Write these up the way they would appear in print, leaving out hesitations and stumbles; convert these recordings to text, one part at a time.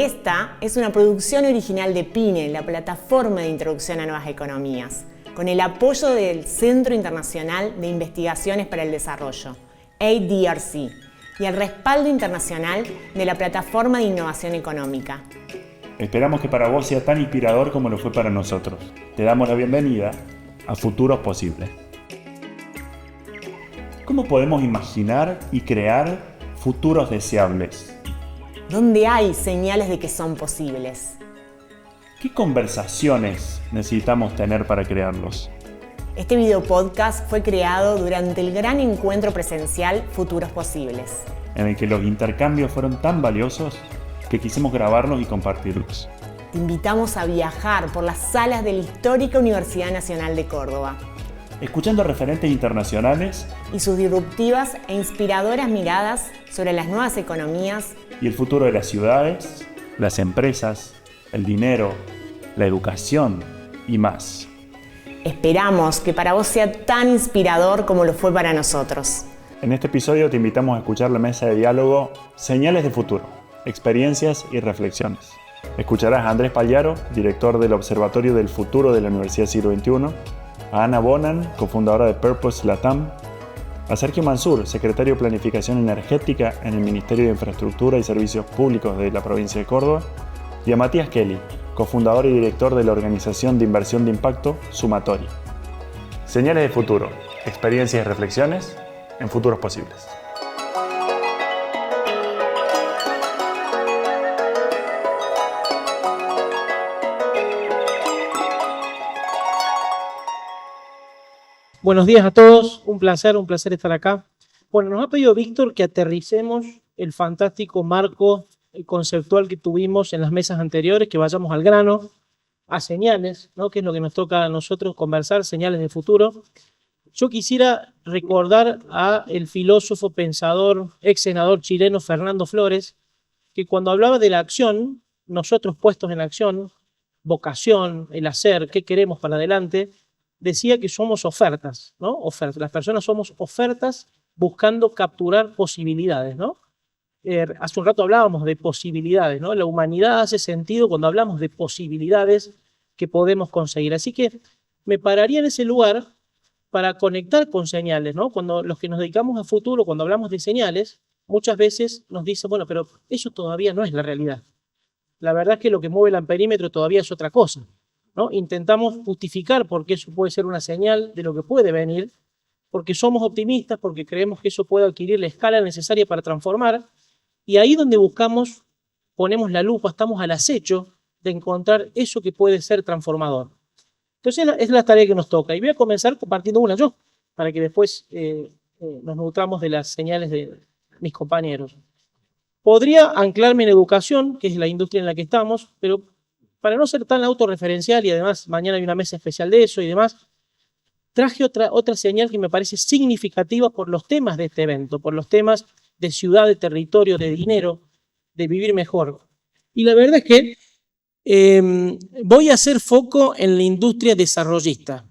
Esta es una producción original de PINE, la plataforma de introducción a nuevas economías, con el apoyo del Centro Internacional de Investigaciones para el Desarrollo, ADRC, y el respaldo internacional de la Plataforma de Innovación Económica. Esperamos que para vos sea tan inspirador como lo fue para nosotros. Te damos la bienvenida a Futuros Posibles. ¿Cómo podemos imaginar y crear futuros deseables? ¿Dónde hay señales de que son posibles? ¿Qué conversaciones necesitamos tener para crearlos? Este video podcast fue creado durante el gran encuentro presencial Futuros Posibles, en el que los intercambios fueron tan valiosos que quisimos grabarlos y compartirlos. Te invitamos a viajar por las salas de la histórica Universidad Nacional de Córdoba, escuchando a referentes internacionales y sus disruptivas e inspiradoras miradas sobre las nuevas economías y el futuro de las ciudades, las empresas, el dinero, la educación y más. Esperamos que para vos sea tan inspirador como lo fue para nosotros. En este episodio te invitamos a escuchar la mesa de diálogo Señales de Futuro, Experiencias y Reflexiones. Escucharás a Andrés Pagliaro, director del Observatorio del Futuro de la Universidad Siglo XXI, a Ana Bonan, cofundadora de Purpose Latam, a Sergio Mansur, secretario de Planificación Energética en el Ministerio de Infraestructura y Servicios Públicos de la provincia de Córdoba, y a Matías Kelly, cofundador y director de la Organización de Inversión de Impacto, Sumatory. Señales de Futuro, Experiencias y Reflexiones en Futuros Posibles. Buenos días a todos, un placer estar acá. Bueno, nos ha pedido Víctor que aterricemos el fantástico marco conceptual que tuvimos en las mesas anteriores, que vayamos al grano, a señales, ¿no? Que es lo que nos toca a nosotros conversar, señales de futuro. Yo quisiera recordar a el filósofo, pensador, ex senador chileno Fernando Flores, que cuando hablaba de la acción, nosotros puestos en acción, vocación, el hacer, qué queremos para adelante, decía que somos ofertas, ¿no? Ofertas. Las personas somos ofertas buscando capturar posibilidades, ¿no? Hace un rato hablábamos de posibilidades, ¿no? La humanidad hace sentido cuando hablamos de posibilidades que podemos conseguir. Así que me pararía en ese lugar para conectar con señales, ¿no? Cuando los que nos dedicamos a futuro, cuando hablamos de señales, muchas veces nos dicen, bueno, pero eso todavía no es la realidad. La verdad es que lo que mueve el amperímetro todavía es otra cosa, ¿no? Intentamos justificar por qué eso puede ser una señal de lo que puede venir, porque somos optimistas, porque creemos que eso puede adquirir la escala necesaria para transformar, y ahí donde buscamos, ponemos la lupa, estamos al acecho de encontrar eso que puede ser transformador. Entonces es la tarea que nos toca, y voy a comenzar compartiendo una yo, para que después nos nutramos de las señales de mis compañeros. Podría anclarme en educación, que es la industria en la que estamos, pero para no ser tan autorreferencial, y además mañana hay una mesa especial de eso y demás, traje otra señal que me parece significativa por los temas de este evento, por los temas de ciudad, de territorio, de dinero, de vivir mejor. Y la verdad es que voy a hacer foco en la industria desarrollista.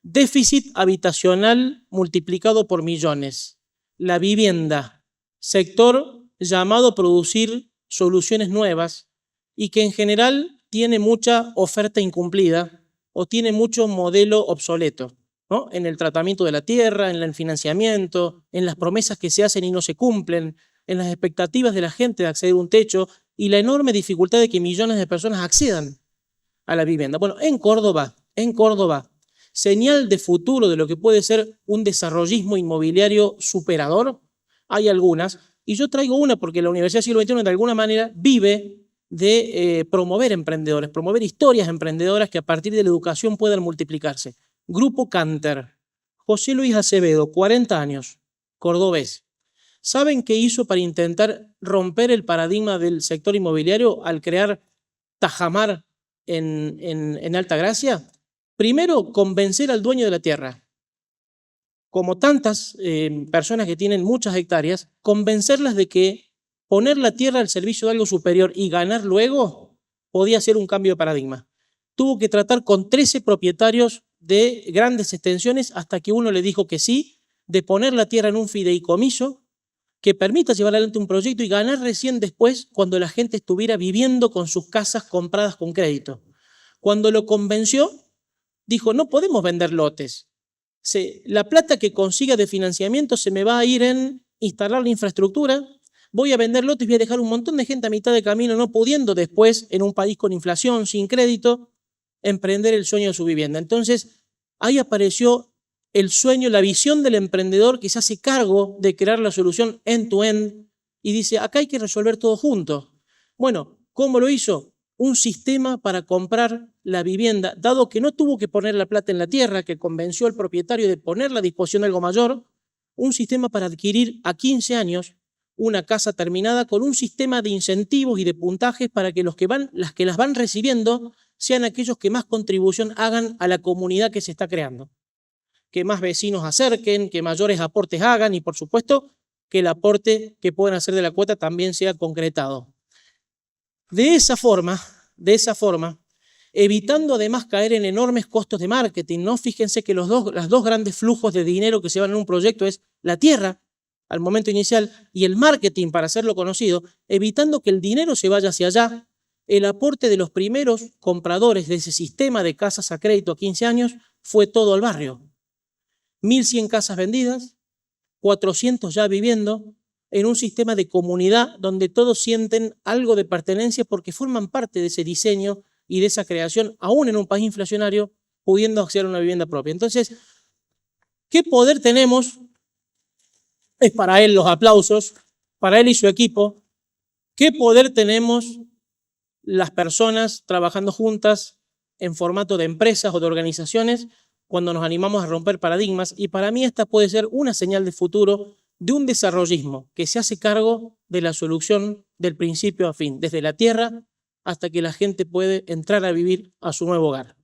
Déficit habitacional multiplicado por millones. La vivienda, sector llamado a producir soluciones nuevas y que en general tiene mucha oferta incumplida o tiene mucho modelo obsoleto, ¿no? En el tratamiento de la tierra, en el financiamiento, en las promesas que se hacen y no se cumplen, en las expectativas de la gente de acceder a un techo y la enorme dificultad de que millones de personas accedan a la vivienda. Bueno, en Córdoba, señal de futuro de lo que puede ser un desarrollismo inmobiliario superador, hay algunas, y yo traigo una porque la Universidad Siglo XXI de alguna manera vive de promover emprendedores, promover historias emprendedoras que a partir de la educación puedan multiplicarse. Grupo Canter, José Luis Acevedo, 40 años, cordobés. ¿Saben qué hizo para intentar romper el paradigma del sector inmobiliario al crear Tajamar en Altagracia? Primero, convencer al dueño de la tierra. Como tantas personas que tienen muchas hectáreas, convencerlas de que poner la tierra al servicio de algo superior y ganar luego podía ser un cambio de paradigma. Tuvo que tratar con 13 propietarios de grandes extensiones hasta que uno le dijo que sí, de poner la tierra en un fideicomiso que permita llevar adelante un proyecto y ganar recién después cuando la gente estuviera viviendo con sus casas compradas con crédito. Cuando lo convenció, dijo, no podemos vender lotes. La plata que consiga de financiamiento se me va a ir en instalar la infraestructura, voy a vender lotes, voy a dejar un montón de gente a mitad de camino no pudiendo después, en un país con inflación, sin crédito, emprender el sueño de su vivienda. Entonces, ahí apareció el sueño, la visión del emprendedor que se hace cargo de crear la solución end-to-end y dice, acá hay que resolver todo junto. Bueno, ¿cómo lo hizo? Un sistema para comprar la vivienda, dado que no tuvo que poner la plata en la tierra, que convenció al propietario de ponerla a disposición de algo mayor, un sistema para adquirir a 15 años una casa terminada con un sistema de incentivos y de puntajes para que las que las van recibiendo sean aquellos que más contribución hagan a la comunidad que se está creando. Que más vecinos acerquen, que mayores aportes hagan y, por supuesto, que el aporte que puedan hacer de la cuota también sea concretado. De esa forma, evitando además caer en enormes costos de marketing, ¿no? Fíjense que los dos grandes flujos de dinero que se van en un proyecto es la tierra, al momento inicial, y el marketing para hacerlo conocido, evitando que el dinero se vaya hacia allá. El aporte de los primeros compradores de ese sistema de casas a crédito a 15 años fue todo al barrio. 1.100 casas vendidas, 400 ya viviendo, en un sistema de comunidad donde todos sienten algo de pertenencia porque forman parte de ese diseño y de esa creación, aún en un país inflacionario, pudiendo acceder a una vivienda propia. Entonces, ¿qué poder tenemos? Es para él los aplausos, para él y su equipo. ¿Qué poder tenemos las personas trabajando juntas en formato de empresas o de organizaciones cuando nos animamos a romper paradigmas? Y para mí esta puede ser una señal de futuro de un desarrollismo que se hace cargo de la solución del principio a fin, desde la tierra hasta que la gente puede entrar a vivir a su nuevo hogar.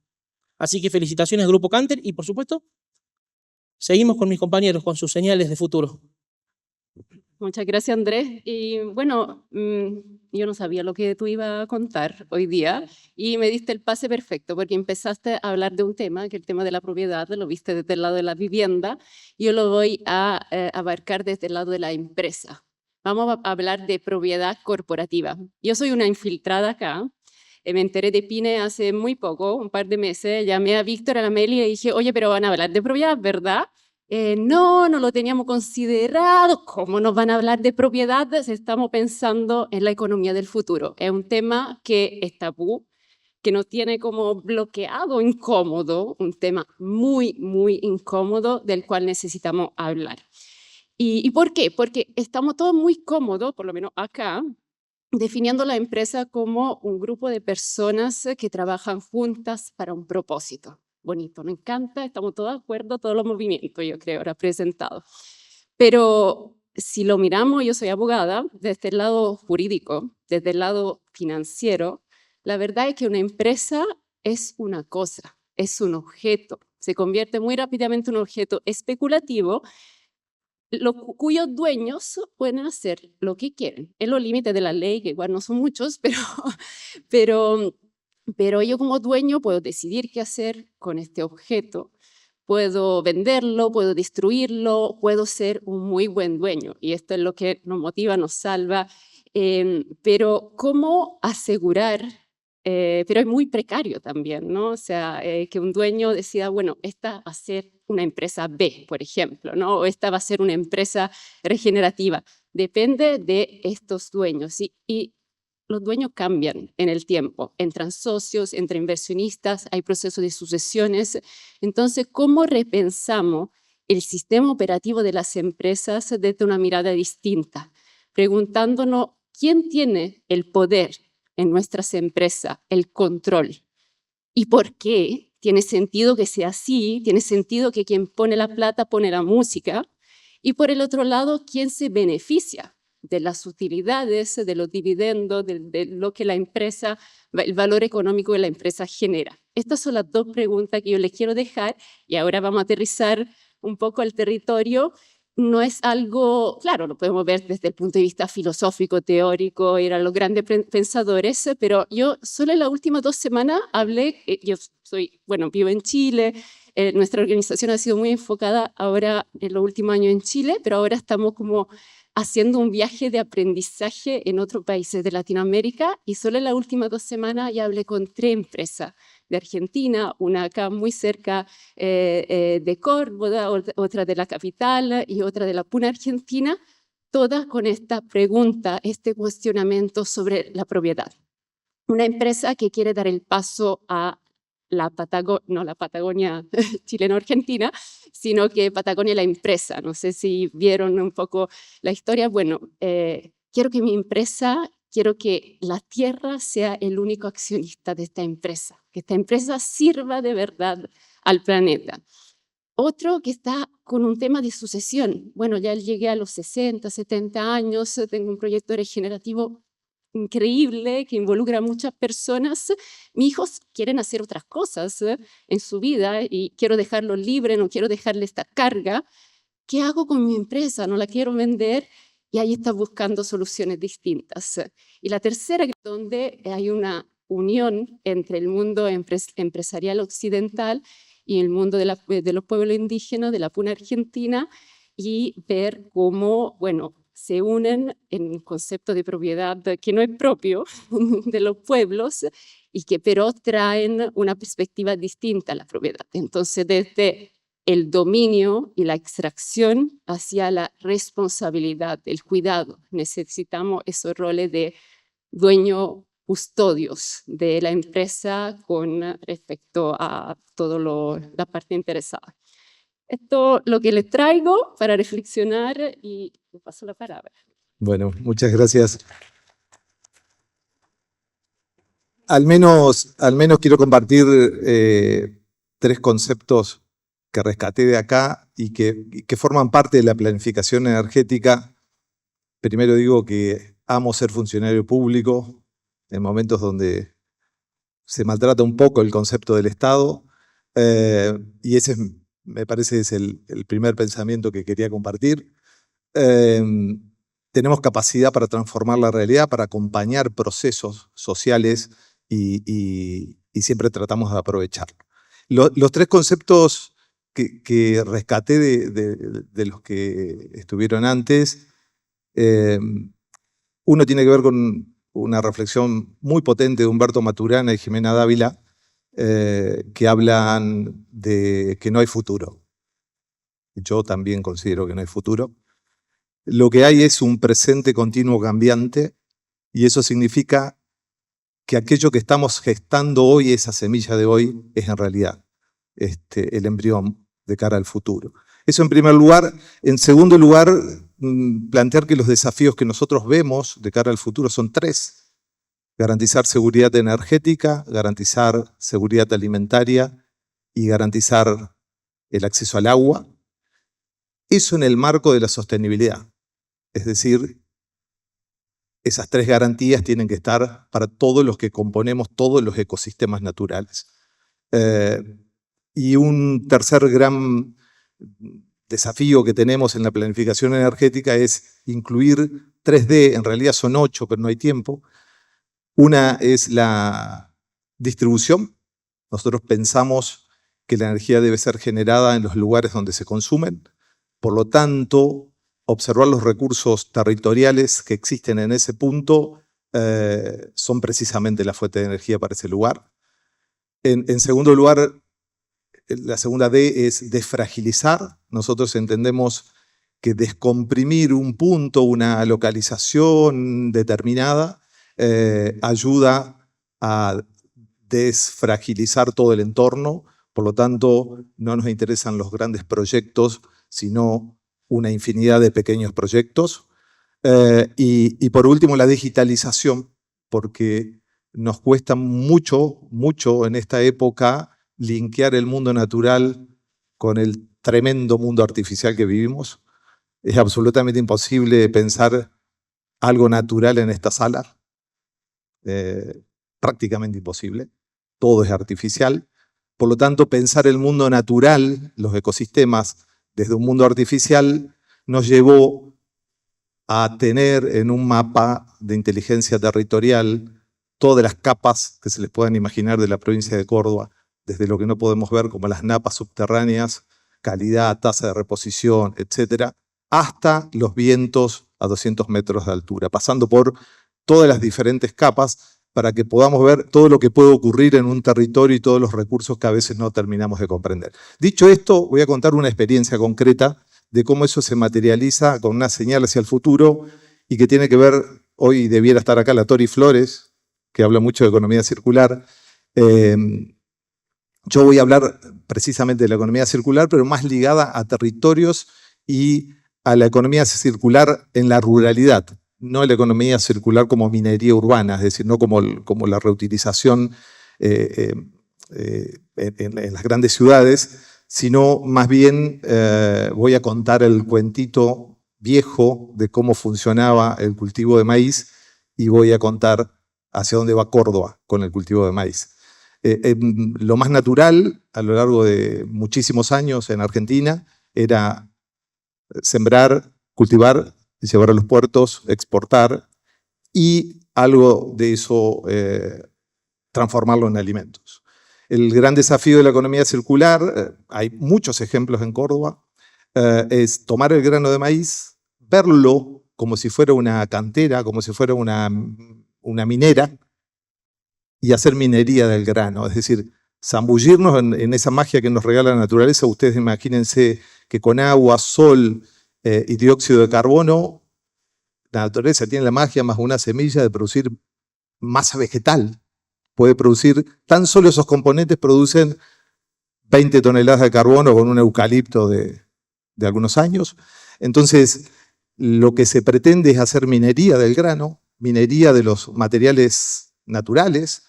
Así que felicitaciones Grupo Canter y, por supuesto, seguimos con mis compañeros con sus señales de futuro. Muchas gracias, Andrés. Y bueno, yo no sabía lo que tú ibas a contar hoy día y me diste el pase perfecto porque empezaste a hablar de un tema, que es el tema de la propiedad, lo viste desde el lado de la vivienda. Yo lo voy a abarcar desde el lado de la empresa. Vamos a hablar de propiedad corporativa. Yo soy una infiltrada acá. Me enteré de PYNE hace muy poco, un par de meses. Llamé a Víctor, a la Meli y le dije, oye, pero van a hablar de propiedad, ¿verdad? No lo teníamos considerado. ¿Cómo nos van a hablar de propiedad? Estamos pensando en la economía del futuro. Es un tema que es tabú, que nos tiene como bloqueado, incómodo, un tema muy, muy incómodo del cual necesitamos hablar. ¿Y por qué? Porque estamos todos muy cómodos, por lo menos acá, definiendo la empresa como un grupo de personas que trabajan juntas para un propósito. Bonito, me encanta, estamos todos de acuerdo, todos los movimientos, yo creo, representados. Pero si lo miramos, yo soy abogada, desde el lado jurídico, desde el lado financiero, la verdad es que una empresa es una cosa, es un objeto, se convierte muy rápidamente en un objeto especulativo, cuyos dueños pueden hacer lo que quieren, en los límites de la ley, que igual no son muchos, pero yo como dueño puedo decidir qué hacer con este objeto, puedo venderlo, puedo destruirlo, puedo ser un muy buen dueño. Y esto es lo que nos motiva, nos salva. Pero ¿cómo asegurar? Pero es muy precario también, ¿no? O sea, que un dueño decida, bueno, esta va a ser una empresa B, por ejemplo, ¿no? O esta va a ser una empresa regenerativa. Depende de estos dueños. Y los dueños cambian en el tiempo, entran socios, entre inversionistas, hay procesos de sucesiones. Entonces, ¿cómo repensamos el sistema operativo de las empresas desde una mirada distinta? Preguntándonos, ¿quién tiene el poder en nuestras empresas, el control? ¿Y por qué? Tiene sentido que sea así, tiene sentido que quien pone la plata pone la música. Y por el otro lado, ¿quién se beneficia de las utilidades, de los dividendos, de lo que la empresa, el valor económico que la empresa genera? Estas son las dos preguntas que yo les quiero dejar y ahora vamos a aterrizar un poco al territorio. No es algo, claro, lo podemos ver desde el punto de vista filosófico, teórico, eran los grandes pensadores, pero yo solo en las últimas 2 semanas hablé, yo vivo en Chile, nuestra organización ha sido muy enfocada ahora en los últimos años en Chile, pero ahora estamos como haciendo un viaje de aprendizaje en otros países de Latinoamérica y solo en las últimas 2 semanas ya hablé con 3 empresas de Argentina, una acá muy cerca de Córdoba, otra de la capital y otra de la Puna, Argentina, todas con esta pregunta, este cuestionamiento sobre la propiedad. Una empresa que quiere dar el paso a la Patagonia chileno-argentina, sino que Patagonia la empresa. No sé si vieron un poco la historia. Bueno, quiero que mi empresa, quiero que la tierra sea el único accionista de esta empresa, que esta empresa sirva de verdad al planeta. Otro que está con un tema de sucesión. Bueno, ya llegué a los 60, 70 años, tengo un proyecto regenerativo increíble que involucra a muchas personas. Mis hijos quieren hacer otras cosas en su vida y quiero dejarlos libres, no quiero dejarle esta carga. ¿Qué hago con mi empresa? No la quiero vender y ahí está buscando soluciones distintas. Y la tercera, donde hay una unión entre el mundo empresarial occidental y el mundo de los pueblos indígenas, de la Puna Argentina, y ver cómo, bueno, se unen en un concepto de propiedad que no es propio de los pueblos, pero traen una perspectiva distinta a la propiedad. Entonces, desde el dominio y la extracción hacia la responsabilidad, el cuidado, necesitamos esos roles de dueño custodios de la empresa con respecto a toda la parte interesada. Esto es lo que les traigo para reflexionar y le paso la palabra. Bueno, muchas gracias. Al menos quiero compartir 3 conceptos que rescaté de acá y que forman parte de la planificación energética. Primero digo que amo ser funcionario público en momentos donde se maltrata un poco el concepto del Estado, y ese me parece es el primer pensamiento que quería compartir. Tenemos capacidad para transformar la realidad, para acompañar procesos sociales y siempre tratamos de aprovecharlo. Los 3 conceptos que rescaté de los que estuvieron antes, uno tiene que ver con una reflexión muy potente de Humberto Maturana y Jimena Dávila, que hablan de que no hay futuro. Yo también considero que no hay futuro. Lo que hay es un presente continuo cambiante, y eso significa que aquello que estamos gestando hoy, esa semilla de hoy, es en realidad el embrión de cara al futuro. Eso en primer lugar. En segundo lugar, plantear que los desafíos que nosotros vemos de cara al futuro son 3. Garantizar seguridad energética, garantizar seguridad alimentaria y garantizar el acceso al agua. Eso en el marco de la sostenibilidad. Es decir, esas 3 garantías tienen que estar para todos los que componemos todos los ecosistemas naturales. Y un tercer gran desafío que tenemos en la planificación energética es incluir 3D, en realidad son 8, pero no hay tiempo. Una es la distribución. Nosotros pensamos que la energía debe ser generada en los lugares donde se consumen. Por lo tanto, observar los recursos territoriales que existen en ese punto son precisamente la fuente de energía para ese lugar. En segundo lugar, la segunda D es desfragilizar. Nosotros entendemos que descomprimir un punto, una localización determinada, ayuda a desfragilizar todo el entorno. Por lo tanto, no nos interesan los grandes proyectos, sino una infinidad de pequeños proyectos. Y por último, la digitalización, porque nos cuesta mucho en esta época linkear el mundo natural con el tremendo mundo artificial que vivimos. Es absolutamente imposible pensar algo natural en esta sala. Prácticamente imposible. Todo es artificial. Por lo tanto, pensar el mundo natural, los ecosistemas, desde un mundo artificial, nos llevó a tener en un mapa de inteligencia territorial todas las capas que se les puedan imaginar de la provincia de Córdoba, desde lo que no podemos ver como las napas subterráneas, calidad, tasa de reposición, etc., hasta los vientos a 200 metros de altura, pasando por todas las diferentes capas para que podamos ver todo lo que puede ocurrir en un territorio y todos los recursos que a veces no terminamos de comprender. Dicho esto, voy a contar una experiencia concreta de cómo eso se materializa con una señal hacia el futuro y que tiene que ver, hoy debiera estar acá la Tori Flores, que habla mucho de economía circular. Yo voy a hablar precisamente de la economía circular, pero más ligada a territorios y a la economía circular en la ruralidad, no la economía circular como minería urbana, es decir, no como la reutilización en las grandes ciudades, sino más bien voy a contar el cuentito viejo de cómo funcionaba el cultivo de maíz y voy a contar hacia dónde va Córdoba con el cultivo de maíz. Lo más natural a lo largo de muchísimos años en Argentina era sembrar, cultivar, llevar a los puertos, exportar y algo de eso transformarlo en alimentos. El gran desafío de la economía circular, hay muchos ejemplos en Córdoba, es tomar el grano de maíz, verlo como si fuera una cantera, como si fuera una minera, y hacer minería del grano, es decir, zambullirnos en esa magia que nos regala la naturaleza. Ustedes imagínense que con agua, sol y dióxido de carbono, la naturaleza tiene la magia más una semilla de producir masa vegetal. Puede producir, tan solo esos componentes producen 20 toneladas de carbono con un eucalipto de algunos años. Entonces, lo que se pretende es hacer minería del grano, minería de los materiales naturales.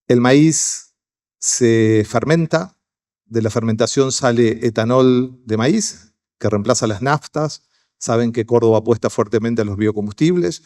El maíz se fermenta, de la fermentación sale etanol de maíz, que reemplaza las naftas. Saben que Córdoba apuesta fuertemente a los biocombustibles.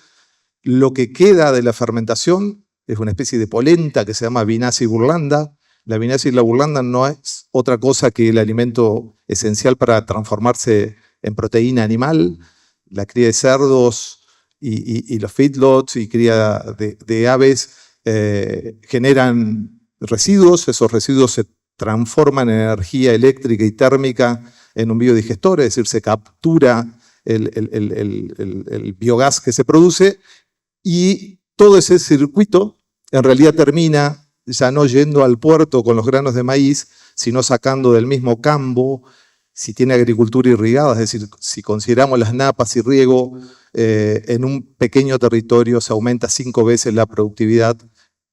Lo que queda de la fermentación es una especie de polenta que se llama vinaza y burlanda. La vinaza y la burlanda no es otra cosa que el alimento esencial para transformarse en proteína animal. La cría de cerdos y los feedlots y cría de aves generan residuos. Esos residuos se transforman en energía eléctrica y térmica en un biodigestor, es decir, se captura el biogás que se produce y todo ese circuito en realidad termina ya no yendo al puerto con los granos de maíz, sino sacando del mismo campo, si tiene agricultura irrigada, es decir, si consideramos las napas y riego, en un pequeño territorio se aumenta 5 veces la productividad,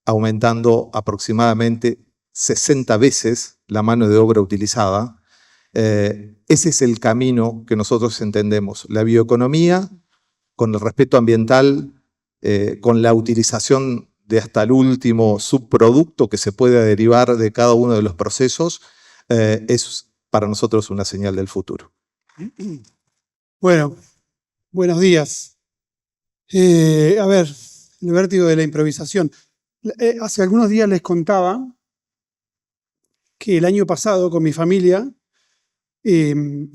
aumentando aproximadamente 60 veces la mano de obra utilizada. Ese es el camino que nosotros entendemos. La bioeconomía, con el respeto ambiental, con la utilización de hasta el último subproducto que se pueda derivar de cada uno de los procesos, es para nosotros una señal del futuro. Bueno, buenos días. A ver, el vértigo de la improvisación. Hace algunos días les contaba que el año pasado con mi familia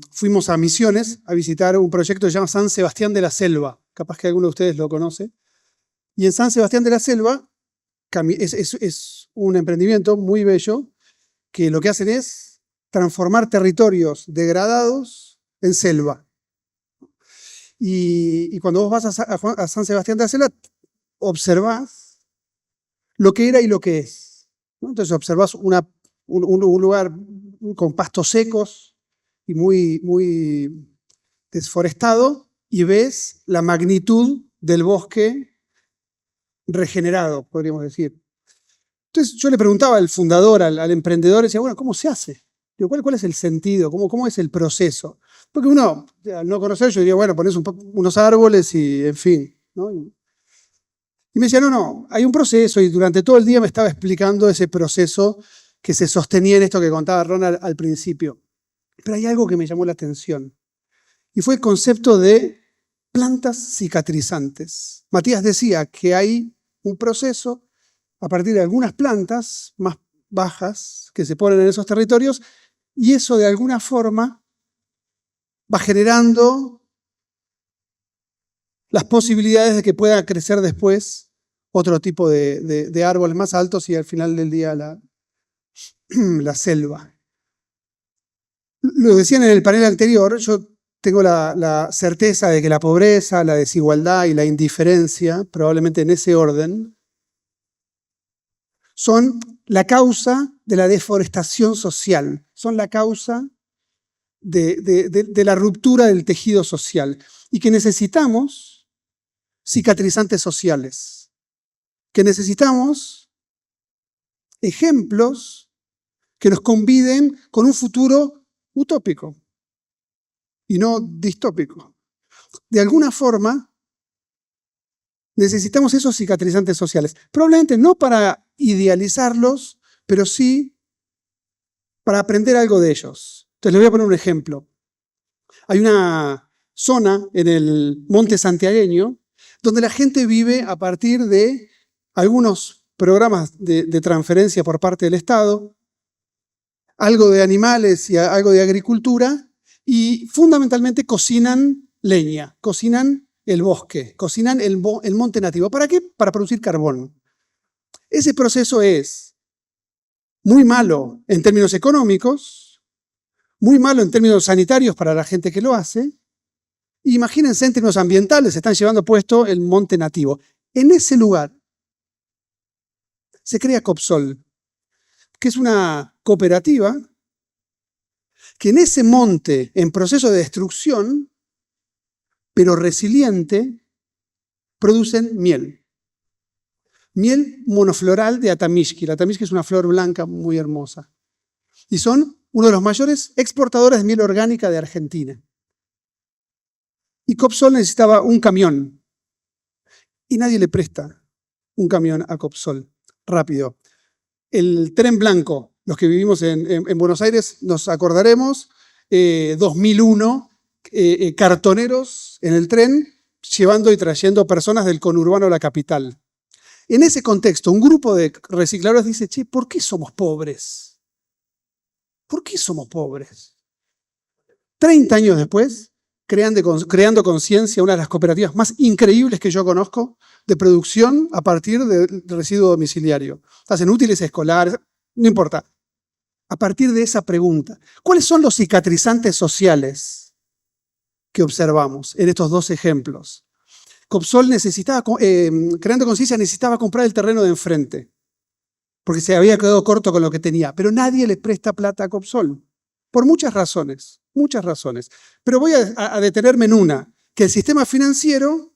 fuimos a Misiones a visitar un proyecto que se llama San Sebastián de la Selva. Capaz que alguno de ustedes lo conoce. Y en San Sebastián de la Selva es un emprendimiento muy bello que lo que hacen es transformar territorios degradados en selva. Y cuando vos vas a San Sebastián de la Selva, observás lo que era y lo que es, ¿no? Entonces observás un lugar con pastos secos y muy desforestado y ves la magnitud del bosque regenerado, podríamos decir. Entonces yo le preguntaba al fundador, al emprendedor, decía, bueno, ¿cómo se hace? Digo, ¿cuál es el sentido? ¿Cómo es el proceso? Porque uno, al no conocer, yo diría, bueno, pones unos árboles y en fin, ¿no? Y me decía, no, hay un proceso, y durante todo el día me estaba explicando ese proceso que se sostenía en esto que contaba Ronald al principio. Pero hay algo que me llamó la atención, y fue el concepto de plantas cicatrizantes. Matías decía que hay un proceso a partir de algunas plantas más bajas que se ponen en esos territorios, y eso de alguna forma va generando las posibilidades de que pueda crecer después otro tipo de árboles más altos y al final del día la selva. Lo decían en el panel anterior, yo tengo la certeza de que la pobreza, la desigualdad y la indiferencia, probablemente en ese orden, son la causa de la deforestación social, son la causa de la ruptura del tejido social y que necesitamos cicatrizantes sociales, que necesitamos ejemplos que nos conviden con un futuro utópico y no distópico. De alguna forma, necesitamos esos cicatrizantes sociales. Probablemente no para idealizarlos, pero sí para aprender algo de ellos. Entonces les voy a poner un ejemplo. Hay una zona en el monte santiagueño donde la gente vive a partir de algunos programas de transferencia por parte del Estado, algo de animales y algo de agricultura, y fundamentalmente cocinan leña, cocinan el bosque, cocinan el monte nativo. ¿Para qué? Para producir carbón. Ese proceso es muy malo en términos económicos, muy malo en términos sanitarios para la gente que lo hace. Imagínense en términos ambientales, se están llevando puesto el monte nativo. En ese lugar se crea Copsol, que es una cooperativa que en ese monte, en proceso de destrucción, pero resiliente, producen miel. Miel monofloral de Atamishki. La Atamishki es una flor blanca muy hermosa. Y son uno de los mayores exportadores de miel orgánica de Argentina. Y Copsol necesitaba un camión. Y nadie le presta un camión a Copsol. Rápido. El tren blanco, los que vivimos en Buenos Aires nos acordaremos, 2001, cartoneros en el tren llevando y trayendo personas del conurbano a la capital. En ese contexto, un grupo de recicladores dice, che, ¿por qué somos pobres? ¿Por qué somos pobres? 30 años después, creando conciencia, una de las cooperativas más increíbles que yo conozco, de producción a partir de residuo domiciliario. Hacen útiles escolares, no importa. A partir de esa pregunta, ¿cuáles son los cicatrizantes sociales que observamos en estos dos ejemplos? Copsol necesitaba, creando conciencia, necesitaba comprar el terreno de enfrente, porque se había quedado corto con lo que tenía, pero nadie le presta plata a Copsol, por muchas razones, muchas razones. Pero voy a detenerme en una, que el sistema financiero,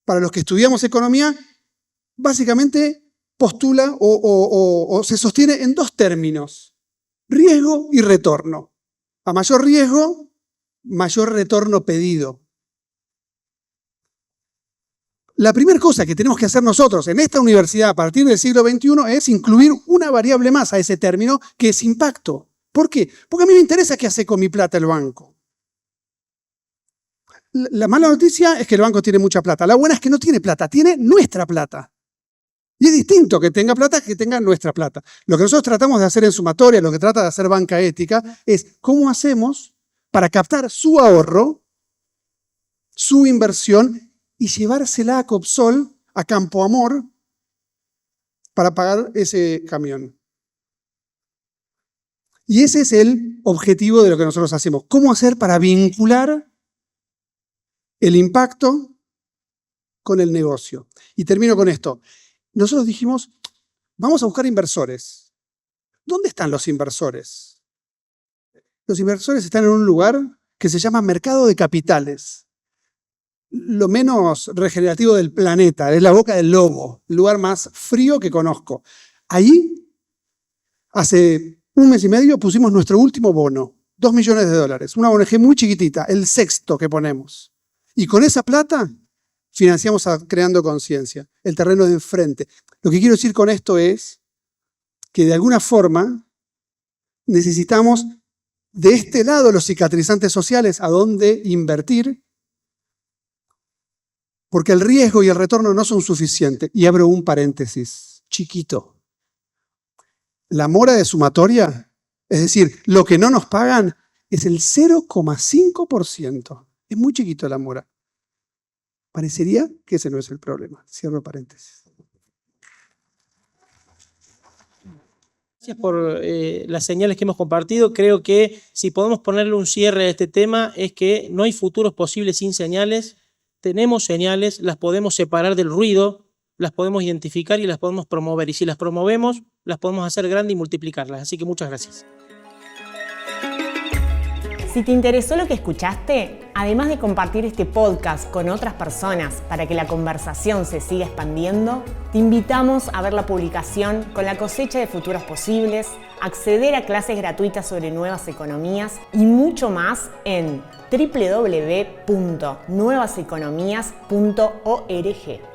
para los que estudiamos economía, básicamente postula o se sostiene en dos términos, riesgo y retorno. A mayor riesgo, mayor retorno pedido. La primera cosa que tenemos que hacer nosotros en esta universidad a partir del siglo XXI es incluir una variable más a ese término, que es impacto. ¿Por qué? Porque a mí me interesa qué hace con mi plata el banco. La mala noticia es que el banco tiene mucha plata. La buena es que no tiene plata, tiene nuestra plata. Y es distinto que tenga plata que tenga nuestra plata. Lo que nosotros tratamos de hacer en Sumatoria, lo que trata de hacer Banca Ética, es cómo hacemos para captar su ahorro, su inversión, y llevársela a Copsol, a Campo Amor, para pagar ese camión. Y ese es el objetivo de lo que nosotros hacemos. ¿Cómo hacer para vincular el impacto con el negocio? Y termino con esto. Nosotros dijimos, vamos a buscar inversores. ¿Dónde están los inversores? Los inversores están en un lugar que se llama mercado de capitales. Lo menos regenerativo del planeta, es la boca del lobo, el lugar más frío que conozco. Ahí, hace un mes y medio, pusimos nuestro último bono, $2 millones, una ONG muy chiquitita, el sexto que ponemos. Y con esa plata financiamos a Creando Conciencia, el terreno de enfrente. Lo que quiero decir con esto es que de alguna forma necesitamos de este lado los cicatrizantes sociales a dónde invertir, porque el riesgo y el retorno no son suficientes. Y abro un paréntesis chiquito. La mora de Sumatoria, es decir, lo que no nos pagan, es el 0,5%. Es muy chiquito la mora. Parecería que ese no es el problema. Cierro paréntesis. Gracias por las señales que hemos compartido. Creo que si podemos ponerle un cierre a este tema es que no hay futuros posibles sin señales. Tenemos señales, las podemos separar del ruido, las podemos identificar y las podemos promover. Y si las promovemos, las podemos hacer grandes y multiplicarlas. Así que muchas gracias. Si te interesó lo que escuchaste, además de compartir este podcast con otras personas para que la conversación se siga expandiendo, te invitamos a ver la publicación Con la cosecha de futuros posibles, acceder a clases gratuitas sobre nuevas economías y mucho más en www.nuevaseconomías.org.